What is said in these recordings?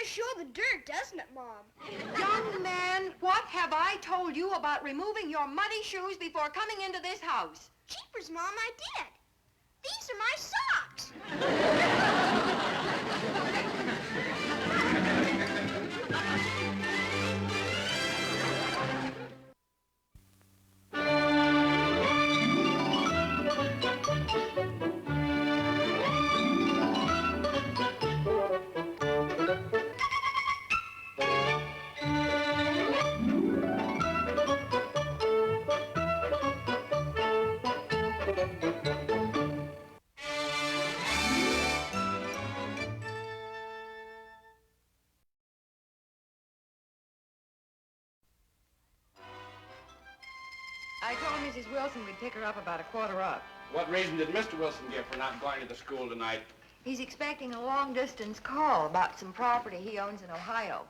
does show the dirt, doesn't it, Mom? Young man, what have I told you about removing your muddy shoes before coming into this house? Jeepers, Mom, I did. These are my socks. I told Mrs. Wilson we'd pick her up about 1:15. What reason did Mr. Wilson give for not going to the school tonight? He's expecting a long-distance call about some property he owns in Ohio.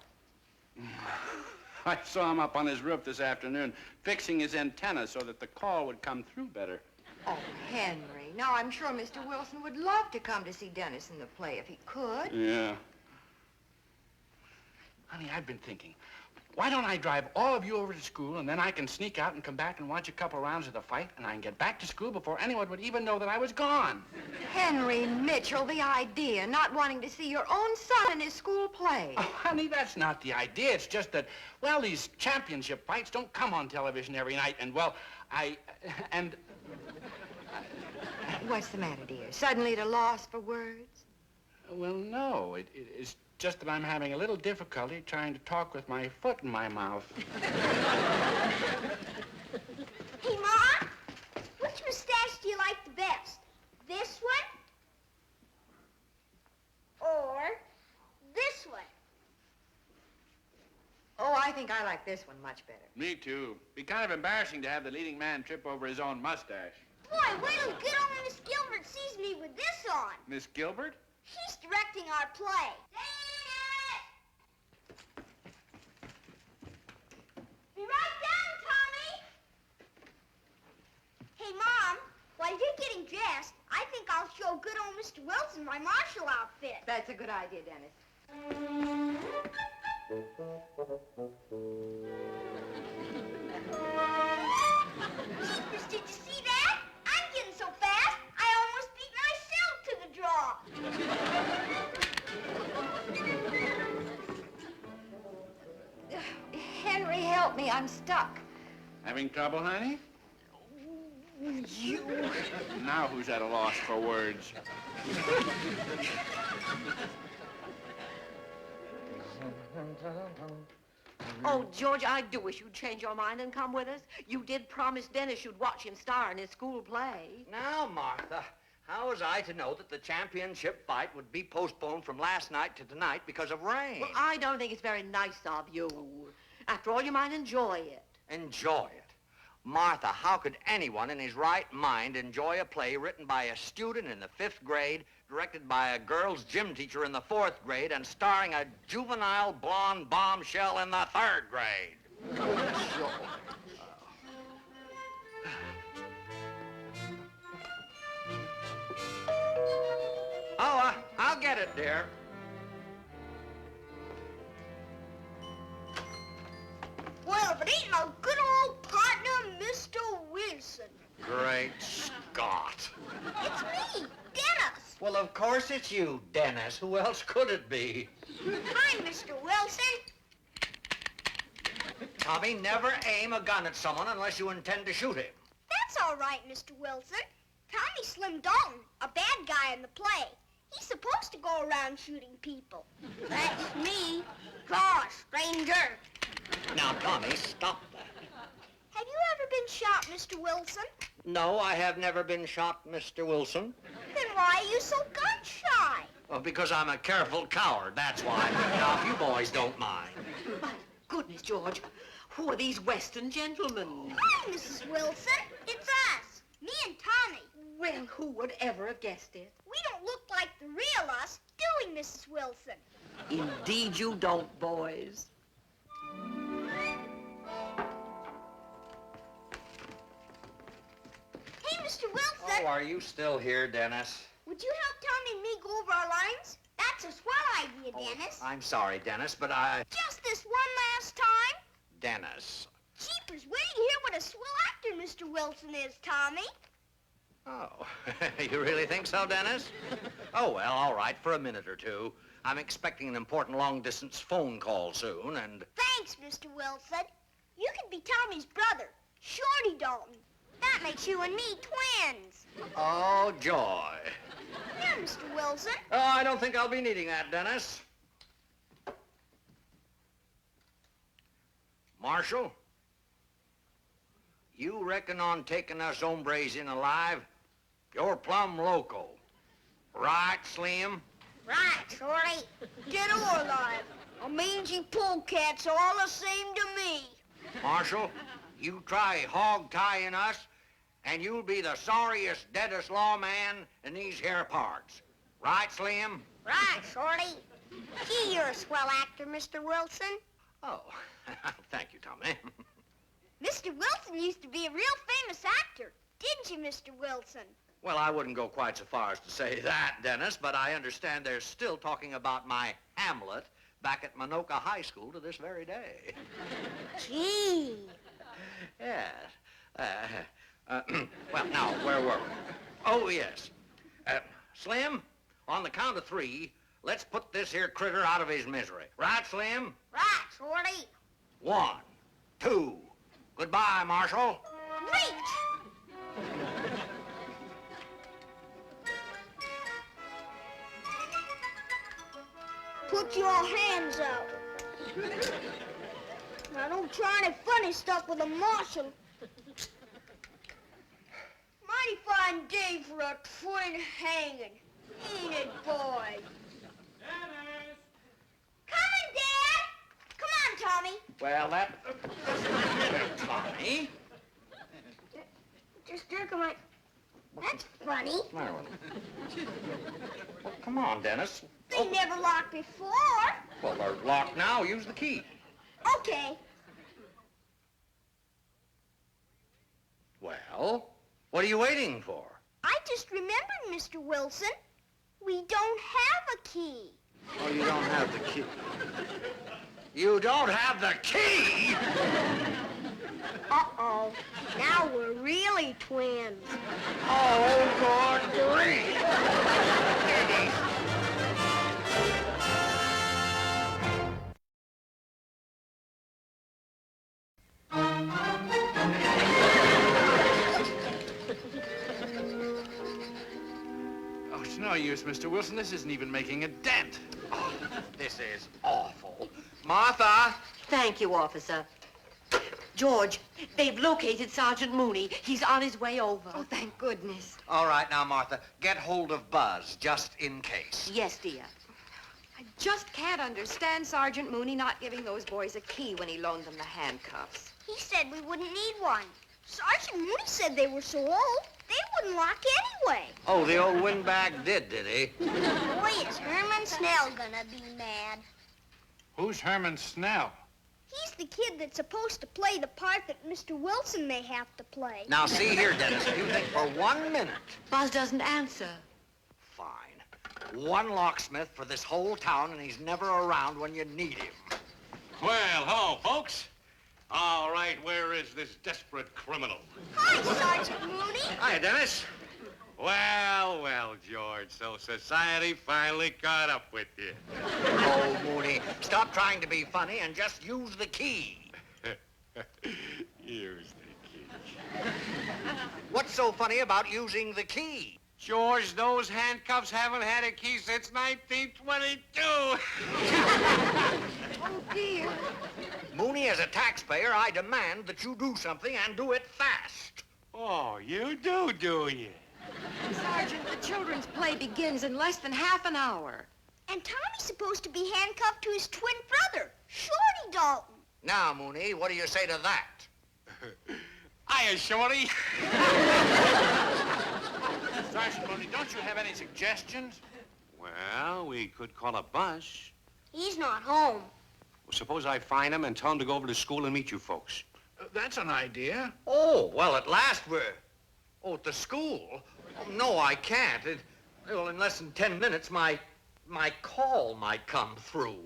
I saw him up on his roof this afternoon, fixing his antenna so that the call would come through better. Oh, Henry. Now, I'm sure Mr. Wilson would love to come to see Dennis in the play if he could. Yeah. Honey, I've been thinking, why don't I drive all of you over to school, and then I can sneak out and come back and watch a couple rounds of the fight, and I can get back to school before anyone would even know that I was gone. Henry Mitchell, the idea, not wanting to see your own son in his school play. Oh, honey, that's not the idea. It's just that, well, these championship fights don't come on television every night, and, well, What's the matter, dear? Suddenly at a loss for words? Well, no. It's just that I'm having a little difficulty trying to talk with my foot in my mouth. Hey, Mom, which mustache do you like the best? This one? Or this one? Oh, I think I like this one much better. Me too. Be kind of embarrassing to have the leading man trip over his own mustache. Boy, wait till good old Miss Gilbert sees me with this on. Miss Gilbert? She's directing our play. Be right down, Tommy. Hey, Mom, while you're getting dressed, I think I'll show good old Mr. Wilson my martial outfit. That's a good idea, Dennis. Jeepers, did you see that? I'm getting so fast, I almost beat myself to the draw. Henry, help me. I'm stuck. Having trouble, honey? You... Now who's at a loss for words? Oh, George, I do wish you'd change your mind and come with us. You did promise Dennis you'd watch him star in his school play. Now, Martha, how was I to know that the championship fight would be postponed from last night to tonight because of rain? Well, I don't think it's very nice of you. After all, you might enjoy it. Enjoy it? Martha, how could anyone in his right mind enjoy a play written by a student in the 5th grade, directed by a girl's gym teacher in the 4th grade, and starring a juvenile blonde bombshell in the 3rd grade? I'll get it, dear. Well, if it ain't my good old partner, Mr. Wilson. Great Scott. It's me, Dennis. Well, of course it's you, Dennis. Who else could it be? Hi, Mr. Wilson. Tommy, never aim a gun at someone unless you intend to shoot him. That's all right, Mr. Wilson. Tommy Slim Dalton, a bad guy in the play. He's supposed to go around shooting people. That's me. Draw, stranger. Now, Tommy, stop that. Have you ever been shot, Mr. Wilson? No, I have never been shot, Mr. Wilson. Then why are you so gun-shy? Well, because I'm a careful coward, that's why. Now, if you boys don't mind. My goodness, George, who are these Western gentlemen? Hi, Mrs. Wilson. It's us, me and Tommy. Well, who would ever have guessed it? We don't look like the real us, do we, Mrs. Wilson? Indeed you don't, boys. Hey, Mr. Wilson. Oh, are you still here, Dennis? Would you help Tommy and me go over our lines? That's That's a swell idea, Dennis. I'm sorry, Dennis, but Just this one last time. Dennis. Jeepers, wait till you hear what a swell actor Mr. Wilson is, Tommy. Oh, you really think so, Dennis? Oh, well, all right, for a minute or two. I'm expecting an important long-distance phone call soon, and... Thanks, Mr. Wilson. You could be Tommy's brother, Shorty Dalton. That makes you and me twins. Oh, joy. Here, Mr. Wilson. Oh, I don't think I'll be needing that, Dennis. Marshal, you reckon on taking us hombres in alive? You're plumb loco. Right, Slim? Right, Shorty. Dead or alive. A mangy polecat's all the same to me. Marshal, you try hog-tying us, and you'll be the sorriest, deadest lawman in these here parts. Right, Slim? Right, Shorty. Gee, you're a swell actor, Mr. Wilson. Oh, thank you, Tommy. Mr. Wilson used to be a real famous actor. Didn't you, Mr. Wilson? Well, I wouldn't go quite so far as to say that, Dennis, but I understand they're still talking about my Hamlet back at Minoka High School to this very day. Gee. Yes. Well, now, where were we? Oh, yes. Slim, on the count of 3, let's put this here critter out of his misery. Right, Slim? Right, Shorty. 1, 2. Goodbye, Marshal. Reach! Put your hands out. Now don't try any funny stuff with a marshal. Mighty fine day for a twin hanging. Ain't it, boy? Dennis! Coming, Dad! Come on, Tommy. Well, that... Tommy? Just jerk him like... That's funny. What's the matter with him? Well, come on, Dennis. They never locked before. Well, they're locked now. Use the key. Okay. Well, what are you waiting for? I just remembered, Mr. Wilson. We don't have a key. Oh, you don't have the key. You don't have the key? Uh-oh. Now we're really twins. Oh, good grief. Oh, it's no use, Mr. Wilson. This isn't even making a dent. Oh, this is awful. Martha! Thank you, officer. George, they've located Sergeant Mooney. He's on his way over. Oh, thank goodness. All right, now, Martha, get hold of Buzz, just in case. Yes, dear. I just can't understand Sergeant Mooney not giving those boys a key when he loaned them the handcuffs. He said we wouldn't need one. Sergeant Mooney said they were so old, they wouldn't lock anyway. Oh, the old windbag did he? Boy, is Herman Snell gonna be mad. Who's Herman Snell? He's the kid that's supposed to play the part that Mr. Wilson may have to play. Now, see here, Dennis, if you think for 1 minute. Buzz doesn't answer. Fine. One locksmith for this whole town, and he's never around when you need him. Well, hello, folks. All right, where is this desperate criminal? Hi, Sergeant Mooney. Hi, Dennis. Well, well, George, so society finally caught up with you. Oh, Mooney, stop trying to be funny and just use the key. Use the key. What's so funny about using the key? George, those handcuffs haven't had a key since 1922. Oh, dear. Mooney, as a taxpayer, I demand that you do something and do it fast. Oh, you do you? Sergeant, the children's play begins in less than half an hour. And Tommy's supposed to be handcuffed to his twin brother, Shorty Dalton. Now, Mooney, what do you say to that? Hiya, Shorty. Sergeant Mooney, don't you have any suggestions? Well, we could call a bus. He's not home. Well, suppose I find him and tell him to go over to school and meet you folks. That's an idea. Oh, well, at last we're... Oh, at the school? Oh, no, I can't. Well, in less than 10 minutes, my my call might come through.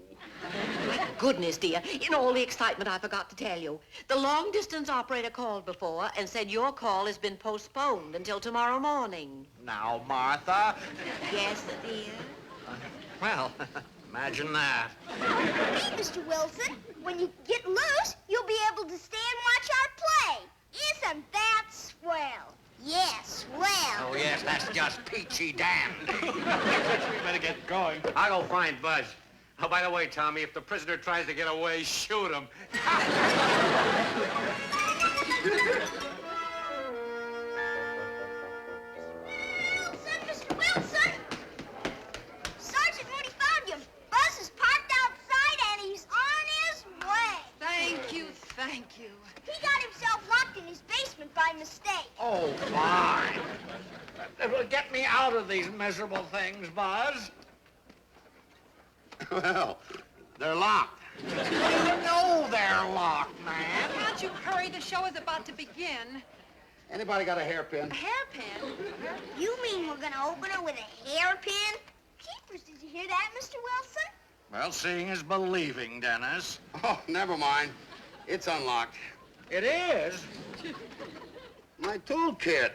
My goodness, dear. In all the excitement, I forgot to tell you. The long-distance operator called before and said your call has been postponed until tomorrow morning. Now, Martha. Yes, dear? Well, imagine that. Hey, Mr. Wilson, when you get loose, you'll be able to stay and watch our play. Isn't that swell? Yes, swell. Oh, yes, that's just peachy damned. We better get going. I'll go find Buzz. Oh, by the way, Tommy, if the prisoner tries to get away, shoot him. Wilson, Mr. Wilson! Sergeant Mooney found you. Buzz is parked outside and he's on his way. Thank you, thank you. He got himself locked in his basement by mistake. Oh, fine. Get me out of these miserable things, Buzz. Well, they're locked. No, they're locked, man. Can't you hurry? The show is about to begin. Anybody got a hairpin? A hairpin? You mean we're gonna open it with a hairpin? Keepers, did you hear that, Mr. Wilson? Well, seeing is believing, Dennis. Oh, never mind. It's unlocked. It is. My toolkit.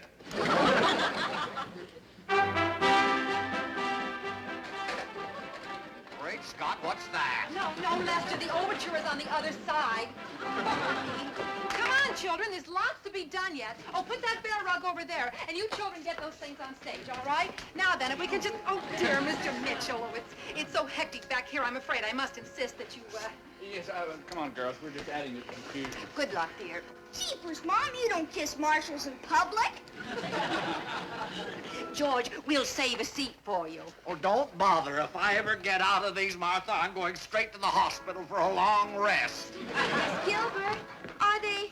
Great Scott, what's that? No, Lester, the overture is on the other side. Come on, children, there's lots to be done yet. Oh, put that bear rug over there, and you children get those things on stage, all right? Now then, if we can just... Oh, dear, Mr. Mitchell, oh, it's so hectic back here, I'm afraid I must insist that you, Yes, come on, girls. We're just adding to the confusion. Good luck, dear. Jeepers, Mom, you don't kiss marshals in public. George, we'll save a seat for you. Oh, don't bother. If I ever get out of these, Martha, I'm going straight to the hospital for a long rest. Miss Gilbert, are they...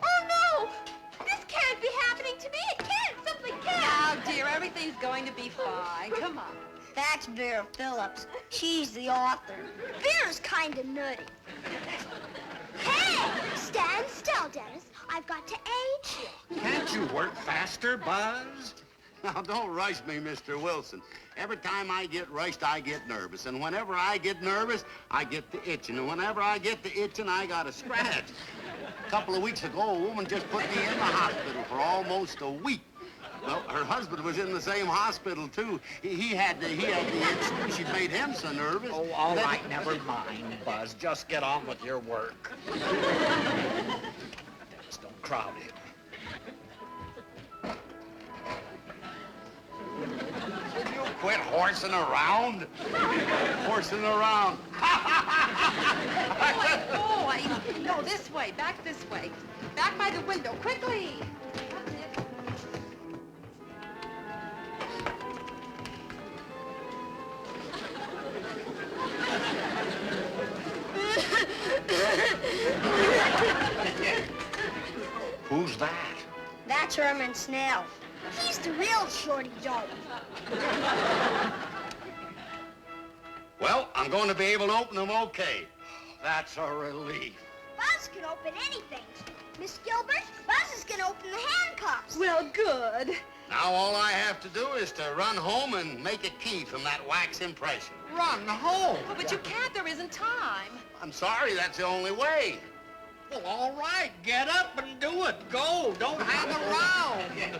Oh, no! This can't be happening to me. It can't. It simply can't. Now, dear, everything's going to be fine. Come on. That's Vera Phillips. She's the author. Vera's kind of nutty. Hey! Stand still, Dennis. I've got to age you. Can't you work faster, Buzz? Now, don't rush me, Mr. Wilson. Every time I get rushed, I get nervous. And whenever I get nervous, I get the itching. And whenever I get the itching, I got a scratch. A couple of weeks ago, a woman just put me in the hospital for almost a week. Well, her husband was in the same hospital, too. He had the itch. She made him so nervous. Oh, all right, never mind, Buzz. Just get on with your work. Dennis, don't crowd him. Will you quit horsing around? Horsing around. Boy, no, this way, back this way. Back by the window, quickly. Who's that? That's Herman Snell. He's the real Shorty Dope. Well, I'm going to be able to open them okay. That's a relief. Buzz can open anything. Miss Gilbert, Buzz is going to open the handcuffs. Well, good. Now all I have to do is to run home and make a key from that wax impression. Run home. Oh, but you can't. There isn't time. I'm sorry, that's the only way. Well, all right. Get up and do it. Go. Don't hang around.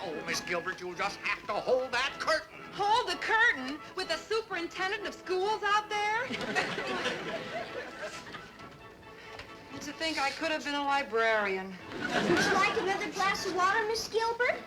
Oh, Miss Gilbert, you'll just have to hold that curtain. Hold the curtain with the superintendent of schools out there? Used to think I could have been a librarian. Would you like another glass of water, Miss Gilbert?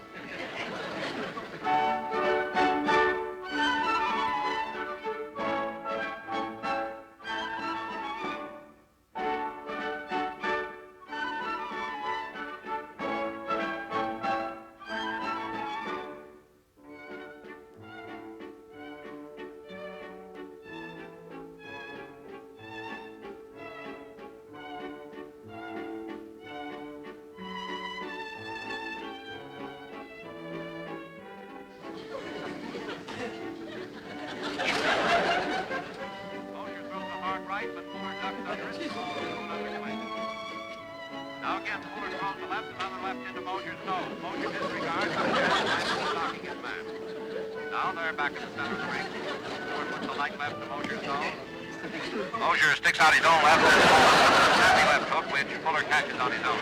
Now again, Fuller throws the left, another left into Mosier's nose. Mosier disregards and knocking his man. Down there back in the center of the ring. Stewart puts the light left to Mosier's zone. Mosier sticks out his own left. Snappy left hook, which Fuller catches on his own.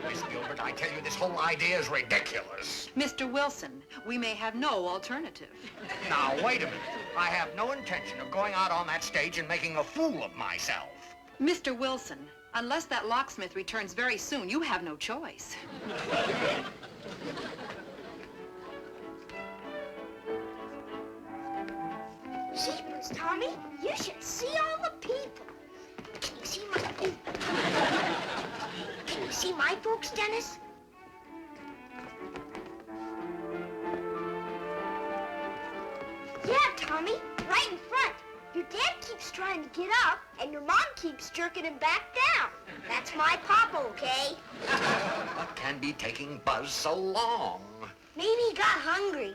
Miss Gilbert, I tell you, this whole idea is ridiculous. Mr. Wilson, we may have no alternative. Now, wait a minute. I have no intention of going out on that stage and making a fool of myself. Mr. Wilson, unless that locksmith returns very soon, you have no choice. Jeepers, Tommy, you should see all the people. Can you see my folks, Dennis? Yeah, Tommy, right in front. Your dad keeps trying to get up, and your mom keeps jerking him back down. That's my papa, okay? What can be taking Buzz so long? Maybe he got hungry.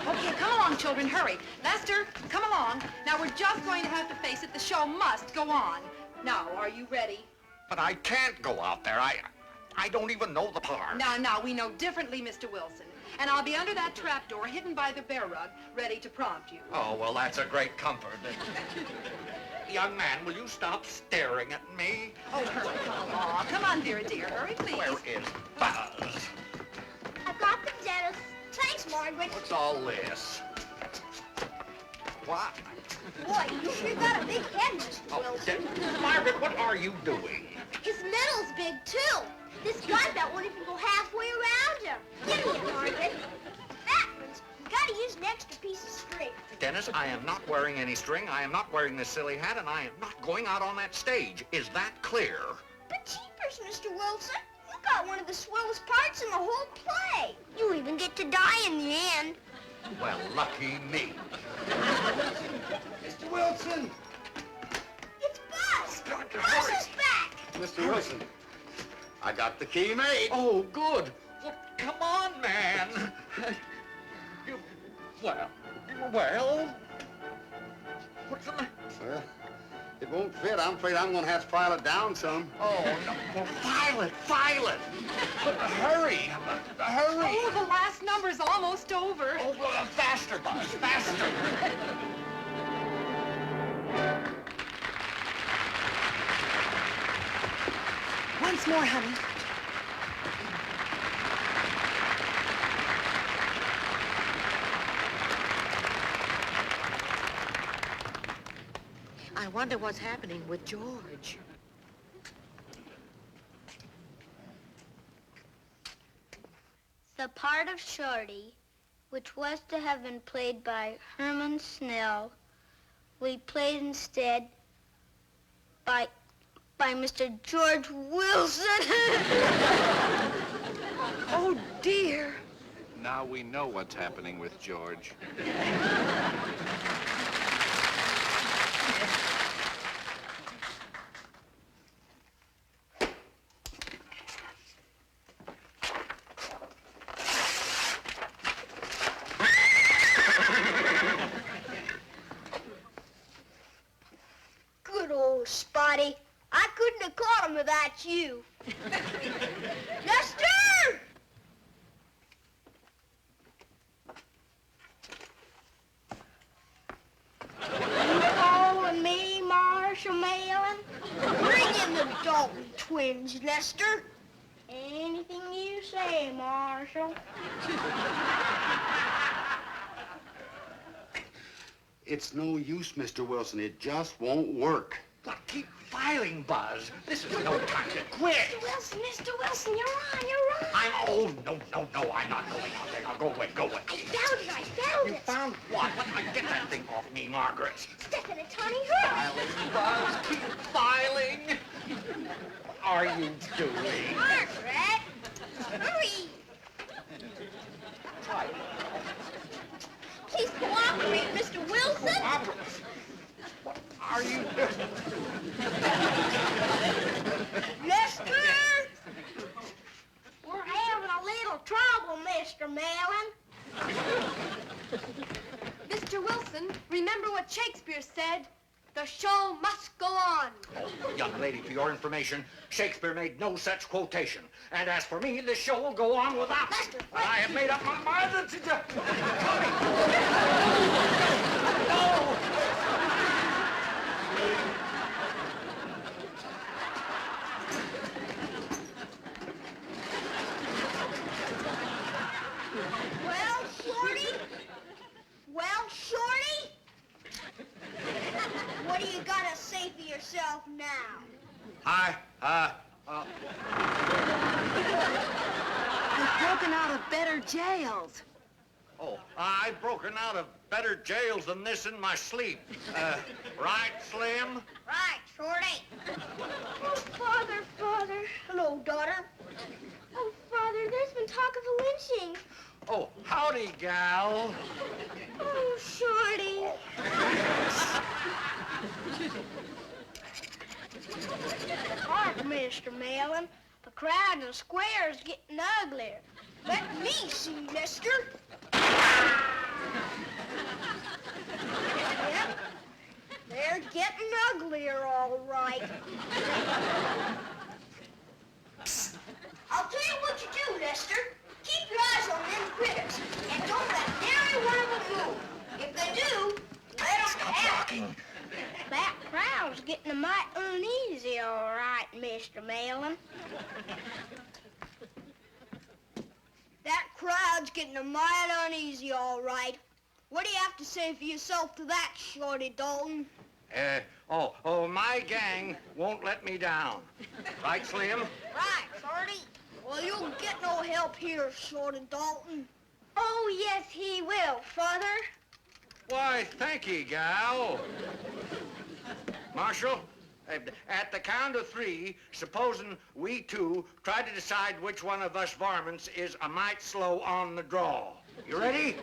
Okay, come along, children, hurry. Lester, come along. Now, we're just going to have to face it. The show must go on. Now, are you ready? But I can't go out there. I don't even know the part. Now, we know differently, Mr. Wilson. And I'll be under that trapdoor, hidden by the bear rug, ready to prompt you. Oh, well, that's a great comfort. Young man, will you stop staring at me? Oh, hurry, come along. Come on, dear, hurry, please. Where is Buzz? I got them, Dennis. Thanks, Margaret. What's all this? What? Boy, you sure got a big head, Mr. Wilson. Margaret, what are you doing? His medal's big, too. This gun belt won't even go halfway around him. Give me it, Margaret. That one's gotta use an extra piece of string. Dennis, I am not wearing any string. I am not wearing this silly hat, and I am not going out on that stage. Is that clear? But jeepers, Mr. Wilson, you got one of the swellest parts in the whole play. You even get to die in the end. Well, lucky me. Mr. Wilson! It's Buzz. Doctor, Buzz hurry. is back. Mr. Wilson, I got the key made. Oh, good. Well, come on, man. Well, what's the matter? Well, it won't fit. I'm afraid I'm going to have to file it down some. Oh, no. Well, file it. But hurry. Oh, the last number's almost over. Oh, faster, Buzz, faster. Once more, honey. I wonder what's happening with George. The part of Shorty, which was to have been played by Herman Snell, we played instead by Mr. George Wilson. Oh, dear. Now we know what's happening with George. Good old Spotty. I couldn't have caught him without you. Lester! You calling me, Marshal Malin? Bring in the Dalton twins, Lester. Anything you say, Marshal. It's no use, Mr. Wilson. It just won't work. But keep filing, Buzz. This is no time to quit. Mr. Wilson, you're on. No, I'm not going out there. Now, go away. I found You it. found what? Get that thing off me, Margaret. Step in it, Tony. Hurry. Filing, Buzz. Keep filing. What are you doing? Margaret. Hurry. Try it. Please cooperate, Mr. Wilson. What are you doing? Lester! We're having a little trouble, Mr. Malin. Mr. Wilson, remember what Shakespeare said? The show must go on. Young lady, for your information, Shakespeare made no such quotation. And as for me, this show will go on without me. But I have made up my mind that it's Well, Shorty? Well, Shorty? What do you gotta say for yourself now? I've broken out of better jails. Oh, I've broken out of better jails than this in my sleep. Right, Slim? Right, Shorty. Oh, Father, Father. Hello, daughter. Oh, Father, there's been talk of a lynching. Oh, howdy, gal. Oh, Shorty. Hark, Mr. Malin. The crowd in the square is getting uglier. Let me see, mister. Yep, they're getting uglier, all right. I'll tell you what you do, Lester. Keep your eyes on them critters, and don't let nary one of them move. If they do, let them have it. That crowd's getting a mite uneasy, all right, Mr. Malin. That crowd's getting a mite uneasy, all right. What do you have to say for yourself to that, Shorty Dalton? My gang won't let me down. Right, Slim? Right, Shorty. Well, you'll get no help here, Shorty Dalton. Oh, yes, he will, Father. Why, thank ye, gal. Marshal, at the count of 3, supposing we two try to decide which one of us varmints is a mite slow on the draw. You ready?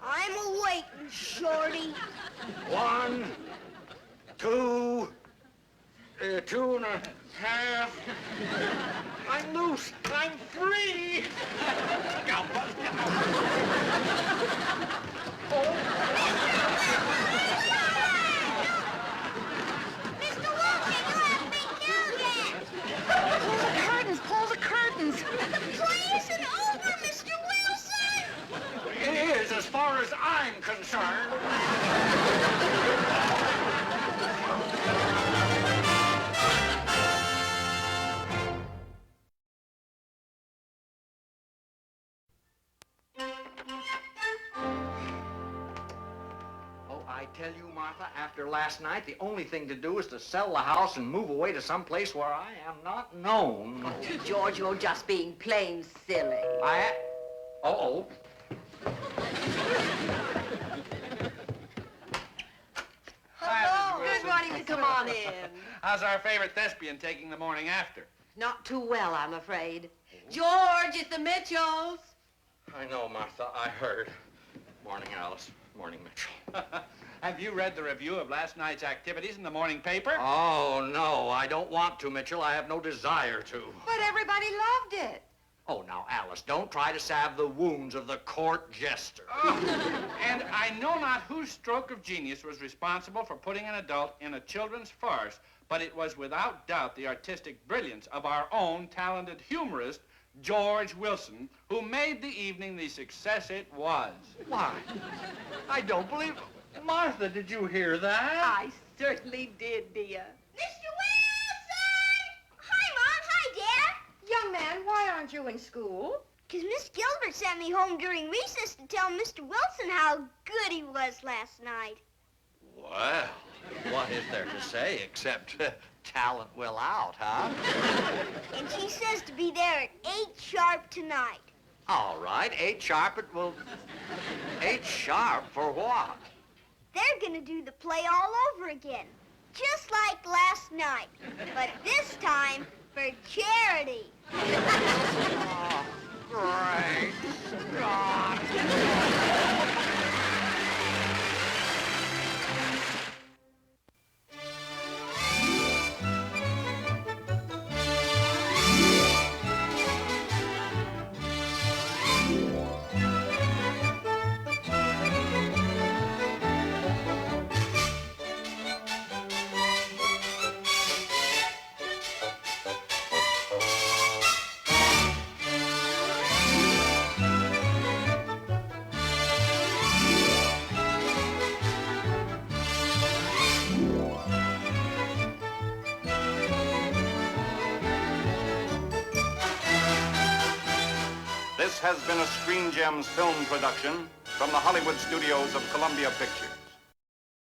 I'm a-waiting, Shorty. 1, 2, 2.5. I'm loose. I'm free. Mr. Wilson, you haven't been killed yet. Pull the curtains. The play isn't over, Mr. Wilson. It is, as far as I'm concerned. Oh, I tell you, Martha, after last night, the only thing to do is to sell the house and move away to some place where I am not known. George, you're just being plain silly. Uh-oh. Hi, Mrs. Good Wilson. morning, come on in. How's our favorite thespian taking the morning after? Not too well, I'm afraid. George, it's the Mitchells. I know, Martha. I heard. Morning, Alice. Morning, Mitchell. Have you read the review of last night's activities in the morning paper? Oh, no, I don't want to, Mitchell. I have no desire to. But everybody loved it. Oh, now, Alice, don't try to salve the wounds of the court jester. And I know not whose stroke of genius was responsible for putting an adult in a children's farce, but it was without doubt the artistic brilliance of our own talented humorist, George Wilson, who made the evening the success it was. Why? I don't believe... Martha, did you hear that? I certainly did, dear. Mr. Wilson! Hi, Mom. Hi, Dad. Young man, why aren't you in school? Because Miss Gilbert sent me home during recess to tell Mr. Wilson how good he was last night. Well, what is there to say except talent will out, huh? And she says to be there at 8 sharp tonight. All right, 8 sharp it will... 8 sharp for what? They're going to do the play all over again, just like last night, but this time for charity. Oh, great Scott. This has been a Screen Gems film production from the Hollywood studios of Columbia Pictures.